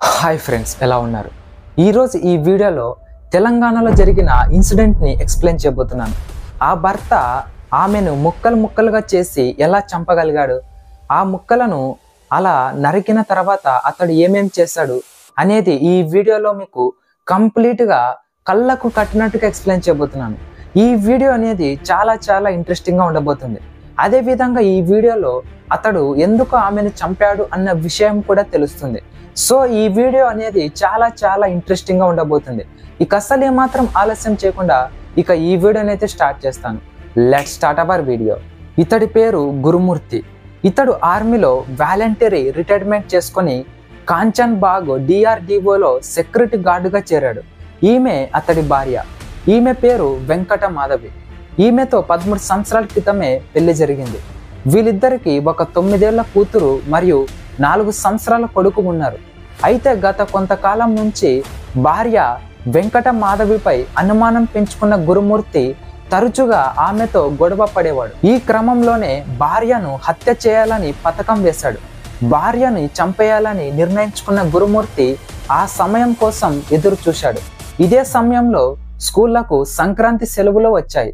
Hi friends, ఎలా ఉన్నారు? ఈరోజు ఈ వీడియోలో తెలంగాణలో జరిగిన ఇన్సిడెంట్ని ఎక్స్ప్లెయిన్ చేయబోతున్నాను. ఆ భర్త ఆమెను ముక్కలు ముక్కలుగా చేసి ఎలా చంపగలిగాడు, ఆ ముక్కలను అలా నరికిన తర్వాత అతడు ఏమేం చేశాడు అనేది ఈ వీడియోలో మీకు కంప్లీట్గా కళ్ళకు కట్టినట్టుగా ఎక్స్ప్లెయిన్ చేయబోతున్నాను. ఈ వీడియో అనేది చాలా ఇంట్రెస్టింగ్గా ఉండబోతుంది. అదేవిధంగా ఈ వీడియోలో అతడు ఎందుకు ఆమెను చంపాడు అన్న విషయం కూడా తెలుస్తుంది. సో ఈ వీడియో అనేది చాలా ఇంట్రెస్టింగ్గా ఉండబోతుంది. ఇక అసలు ఏమాత్రం ఆలస్యం చేయకుండా ఇక ఈ వీడియోని అయితే స్టార్ట్ చేస్తాను. Let's start our video. ఇతడి పేరు గురుమూర్తి. ఇతడు ఆర్మీలో వాలంటరీ రిటైర్మెంట్ చేసుకొని కాంచన్ బాగ్ DRDOలో సెక్యూరిటీ గార్డుగా చేరాడు. ఈమె అతడి భార్య. ఈమె పేరు వెంకట మాధవి. ఈమెతో 13 సంవత్సరాల క్రితమే పెళ్లి జరిగింది. వీళ్ళిద్దరికి ఒక 9 ఏళ్ల కూతురు మరియు 4 సంవత్సరాల కొడుకు ఉన్నారు. అయితే గత కొంతకాలం నుంచి భార్య వెంకట మాధవిపై అనుమానం పెంచుకున్న గురుమూర్తి తరచుగా ఆమెతో గొడవ పడేవాడు. ఈ క్రమంలోనే భార్యను హత్య చేయాలని పథకం వేశాడు. భార్యని చంపేయాలని నిర్ణయించుకున్న గురుమూర్తి ఆ సమయం కోసం ఎదురు చూశాడు. ఇదే సమయంలో స్కూళ్లకు సంక్రాంతి సెలవులు వచ్చాయి.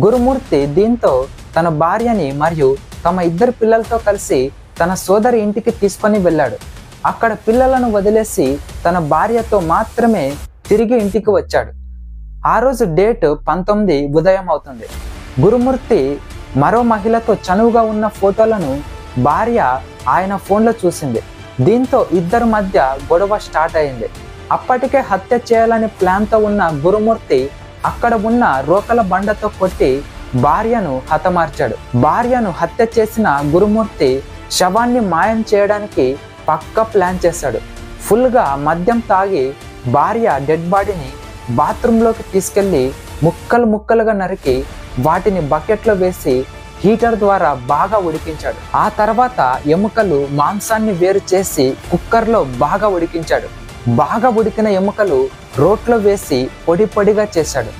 గురుమూర్తి దీంతో తన భార్యని మరియు తమ 2 పిల్లలతో కలిసి తన సోదరి ఇంటికి తీసుకొని వెళ్ళాడు. అక్కడ పిల్లలను వదిలేసి తన భార్యతో మాత్రమే తిరిగి ఇంటికి వచ్చాడు. ఆ రోజు డేట్ 19 ఉదయం అవుతుంది. గురుమూర్తి మరో మహిళతో చనువుగా ఉన్న ఫోటోలను భార్య ఆయన ఫోన్లో చూసింది. దీంతో ఇద్దరి మధ్య గొడవ స్టార్ట్ అయింది. అప్పటికే హత్య చేయాలని ప్లాన్తో ఉన్న గురుమూర్తి అక్కడ ఉన్న రోకల బండతో కొట్టి భార్యను హతమార్చాడు. భార్యను హత్య చేసిన గురుమూర్తి శవాన్ని మాయం చేయడానికి పక్కా ప్లాన్ చేశాడు. ఫుల్గా మద్యం తాగి భార్య డెడ్ బాడీని బాత్రూంలోకి తీసుకెళ్లి ముక్కలుగా నరికి వాటిని బకెట్లో వేసి హీటర్ ద్వారా బాగా ఉడికించాడు. ఆ తర్వాత ఎముకలు మాంసాన్ని వేరు చేసి కుక్కర్లో బాగా ఉడికించాడు. బాగా ఉడికిన ఎముకలు రోట్లో వేసి పొడిగా చేశాడు.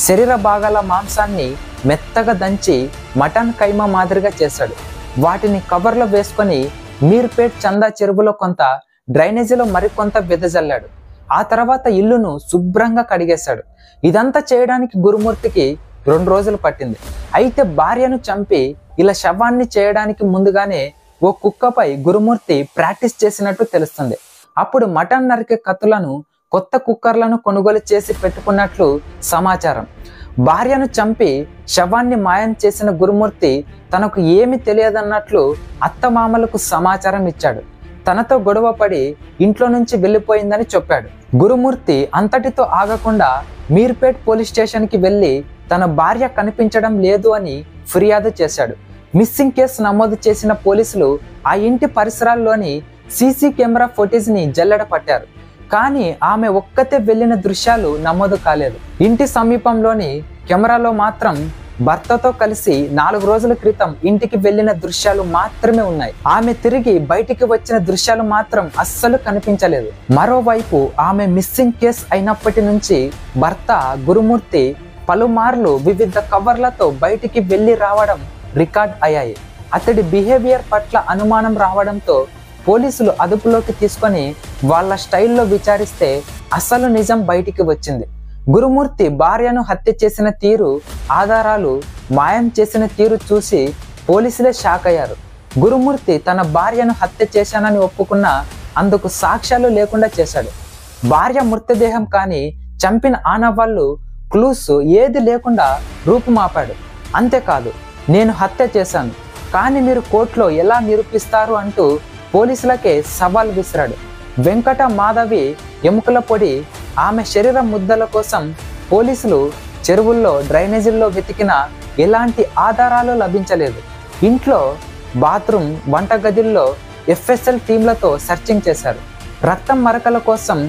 శరీర భాగాల మాంసాన్ని మెత్తగా దంచి మటన్ కైమా మాదిరిగా చేశాడు. వాటిని కవర్లో వేసుకొని మీర్పేట్ చందా చెరువులో కొంత, డ్రైనేజీలో మరికొంత వెదజల్లాడు. ఆ తర్వాత ఇల్లును శుభ్రంగా కడిగేశాడు. ఇదంతా చేయడానికి గురుమూర్తికి 2 రోజులు పట్టింది. అయితే భార్యను చంపి ఇలా శవాన్ని చేయడానికి ముందుగానే ఓ కుక్కపై గురుమూర్తి ప్రాక్టీస్ చేసినట్టు తెలుస్తుంది. అప్పుడు మటన్ నరికే కత్తులను, కొత్త కుక్కర్లను కొనుగోలు చేసి పెట్టుకున్నట్లు సమాచారం. భార్యను చంపి శవాన్ని మాయం చేసిన గురుమూర్తి తనకు ఏమి తెలియదన్నట్లు అత్తమామలకు సమాచారం ఇచ్చాడు. తనతో గొడవ పడి ఇంట్లో నుంచి వెళ్ళిపోయిందని చెప్పాడు. గురుమూర్తి అంతటితో ఆగకుండా మీర్పేట్ పోలీస్ స్టేషన్కి వెళ్ళి తన భార్య కనిపించడం లేదు అని ఫిర్యాదు చేశాడు. మిస్సింగ్ కేసు నమోదు చేసిన పోలీసులు ఆ ఇంటి పరిసరాల్లోని సీసీ కెమెరా ఫుటేజ్ని జల్లెడ పట్టారు. కానీ ఆమె ఒక్కతే వెళ్ళిన దృశ్యాలు నమోదు కాలేదు. ఇంటి సమీపంలోని కెమెరాలో మాత్రం భర్తతో కలిసి 4 రోజుల క్రితం ఇంటికి వెళ్ళిన దృశ్యాలు మాత్రమే ఉన్నాయి. ఆమె తిరిగి బయటికి వచ్చిన దృశ్యాలు మాత్రం అస్సలు కనిపించలేదు. మరోవైపు ఆమె మిస్సింగ్ కేస్ అయినప్పటి నుంచి భర్త గురుమూర్తి పలుమార్లు వివిధ కవర్లతో బయటికి వెళ్ళి రావడం రికార్డ్ అయ్యాయి. అతడి బిహేవియర్ పట్ల అనుమానం రావడంతో పోలీసులు అదుపులోకి తీసుకొని వాళ్ళ స్టైల్లో విచారిస్తే అసలు నిజం బయటికి వచ్చింది. గురుమూర్తి భార్యను హత్య చేసిన తీరు, ఆధారాలు మాయం చేసిన తీరు చూసి పోలీసులే షాక్ అయ్యారు. గురుమూర్తి తన భార్యను హత్య చేశానని ఒప్పుకున్నా అందుకు సాక్ష్యాలు లేకుండా చేశాడు. భార్య మృతదేహం కానీ చంపిన ఆనవాళ్ళు, క్లూస్ ఏది లేకుండా రూపుమాపాడు. అంతేకాదు, నేను హత్య చేశాను కానీ మీరు కోర్టులో ఎలా నిరూపిస్తారు అంటూ పోలీసులకే సవాల్ విసిరాడు. వెంకట మాధవి ఎముకల పొడి, ఆమె శరీర ముద్దల కోసం పోలీసులు చెరువుల్లో, డ్రైనేజీల్లో వెతికినా ఎలాంటి ఆధారాలు లభించలేదు. ఇంట్లో, బాత్రూమ్, వంటగదిల్లో FSL టీంలతో సెర్చింగ్ చేశారు. రక్తం మరకల కోసం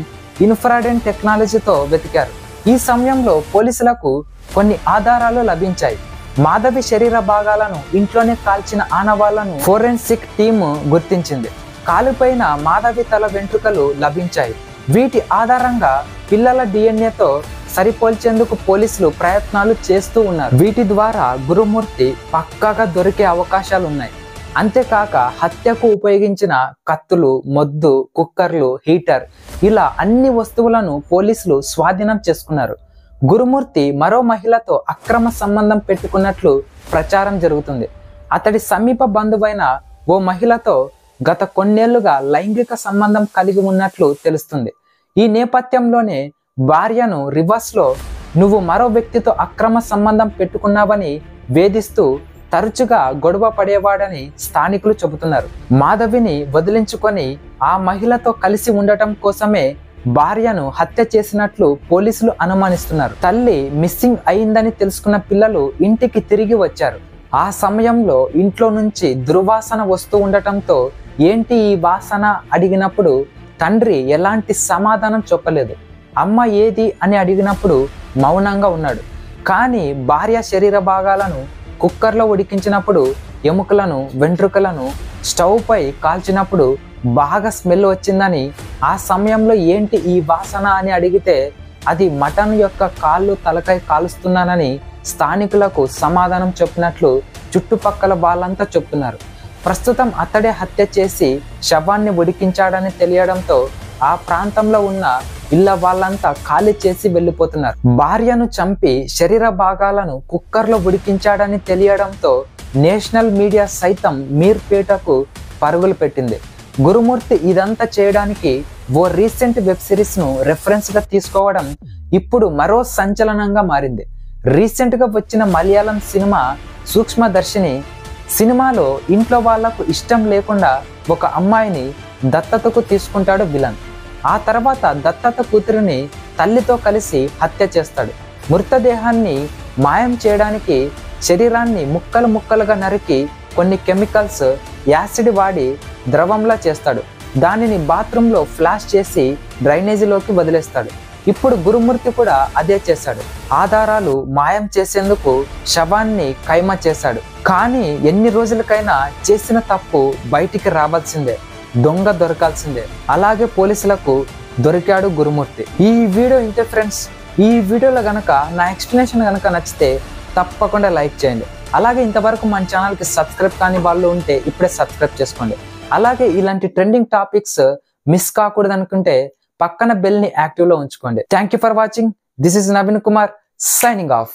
ఇన్ఫ్రారెడ్ టెక్నాలజీతో వెతికారు. ఈ సమయంలో పోలీసులకు కొన్ని ఆధారాలు లభించాయి. మాధవి శరీర భాగాలను ఇంట్లోనే కాల్చిన ఆనవాళ్లను ఫోరెన్సిక్ టీము గుర్తించింది. కాలుపైన మాధవి తల వెంట్రుకలు లభించాయి. వీటి ఆధారంగా పిల్లల DNAతో సరిపోల్చేందుకు పోలీసులు ప్రయత్నాలు చేస్తూ ఉన్నారు. వీటి ద్వారా గురుమూర్తి పక్కాగా దొరికే అవకాశాలు ఉన్నాయి. అంతేకాక హత్యకు ఉపయోగించిన కత్తులు, మొద్దు, కుక్కర్లు, హీటర్ ఇలా అన్ని వస్తువులను పోలీసులు స్వాధీనం చేసుకున్నారు. గురుమూర్తి మరో మహిళతో అక్రమ సంబంధం పెట్టుకున్నట్లు ప్రచారం జరుగుతుంది. అతడి సమీప బంధువైన ఓ మహిళతో గత కొన్నేళ్లుగా లైంగిక సంబంధం కలిగి ఉన్నట్లు తెలుస్తుంది. ఈ నేపథ్యంలోనే భార్యను రివర్స్లో నువ్వు మరో వ్యక్తితో అక్రమ సంబంధం పెట్టుకున్నావని వేధిస్తూ తరచుగా గొడవ పడేవాడని స్థానికులు చెబుతున్నారు. మాధవిని వదిలించుకొని ఆ మహిళతో కలిసి ఉండటం కోసమే భార్యను హత్య చేసినట్లు పోలీసులు అనుమానిస్తున్నారు. తల్లి మిస్సింగ్ అయిందని తెలుసుకున్న పిల్లలు ఇంటికి తిరిగి వచ్చారు. ఆ సమయంలో ఇంట్లో నుంచి దుర్వాసన వస్తూ ఉండటంతో ఏంటి ఈ వాసన అడిగినప్పుడు తండ్రి ఎలాంటి సమాధానం చెప్పలేదు. అమ్మ ఏది అని అడిగినప్పుడు మౌనంగా ఉన్నాడు. కానీ భార్య శరీర భాగాలను కుక్కర్లో ఉడికించినప్పుడు, ఎముకలను, వెంట్రుకలను స్టవ్ పై కాల్చినప్పుడు బాగా స్మెల్ వచ్చిందని, ఆ సమయంలో ఏంటి ఈ వాసన అని అడిగితే అది మటన్ యొక్క కాళ్ళు, తలకాయ కాలుస్తున్నానని స్థానికులకు సమాధానం చెప్పినట్లు చుట్టుపక్కల వాళ్ళంతా చెప్తున్నారు. ప్రస్తుతం అతడే హత్య చేసి శవాన్ని ఉడికించాడని తెలియడంతో ఆ ప్రాంతంలో ఉన్న ఇళ్ళ వాళ్ళంతా ఖాళీ చేసి వెళ్ళిపోతున్నారు. భార్యను చంపి శరీర భాగాలను కుక్కర్లో ఉడికించాడని తెలియడంతో నేషనల్ మీడియా సైతం మీర్పేటకు పరుగులు పెట్టింది. గురుమూర్తి ఇదంతా చేయడానికి ఓ రీసెంట్ వెబ్ సిరీస్ను రెఫరెన్స్గా తీసుకోవడం ఇప్పుడు మరో సంచలనంగా మారింది. రీసెంట్గా వచ్చిన మలయాళం సినిమా సూక్ష్మదర్శిని సినిమాలో ఇంట్లో వాళ్లకు ఇష్టం లేకుండా ఒక అమ్మాయిని దత్తతకు తీసుకుంటాడు విలన్. ఆ తర్వాత దత్తత కూతురిని తల్లితో కలిసి హత్య చేస్తాడు. మృతదేహాన్ని మాయం చేయడానికి శరీరాన్ని ముక్కలు ముక్కలుగా నరికి కొన్ని కెమికల్స్, యాసిడ్ వాడి ద్రవంలా చేస్తాడు. దానిని బాత్రూంలో ఫ్లాష్ చేసి డ్రైనేజీలోకి వదిలేస్తాడు. ఇప్పుడు గురుమూర్తి కూడా అదే చేశాడు. ఆధారాలు మాయం చేసేందుకు శవాన్ని ఖైమా చేశాడు. కానీ ఎన్ని రోజులకైనా చేసిన తప్పు బయటికి రావాల్సిందే, దొంగ దొరకాల్సిందే. అలాగే పోలీసులకు దొరికాడు గురుమూర్తి. ఈ వీడియో ఇంతే ఫ్రెండ్స్. ఈ వీడియోలో గనక నా ఎక్స్ప్లెనేషన్ గనక నచ్చితే తప్పకుండా లైక్ చేయండి. అలాగే ఇంతవరకు మన ఛానల్కి సబ్స్క్రైబ్ కాని వాళ్ళు ఉంటే ఇప్పుడే సబ్స్క్రైబ్ చేసుకోండి. అలాగే ఇలాంటి ట్రెండింగ్ టాపిక్స్ మిస్ కాకూడదు అనుకుంటే పక్కన బెల్ ని యాక్టివ్ లో ఉంచుకోండి. Thank you for watching. This is Naveen Kumar signing off.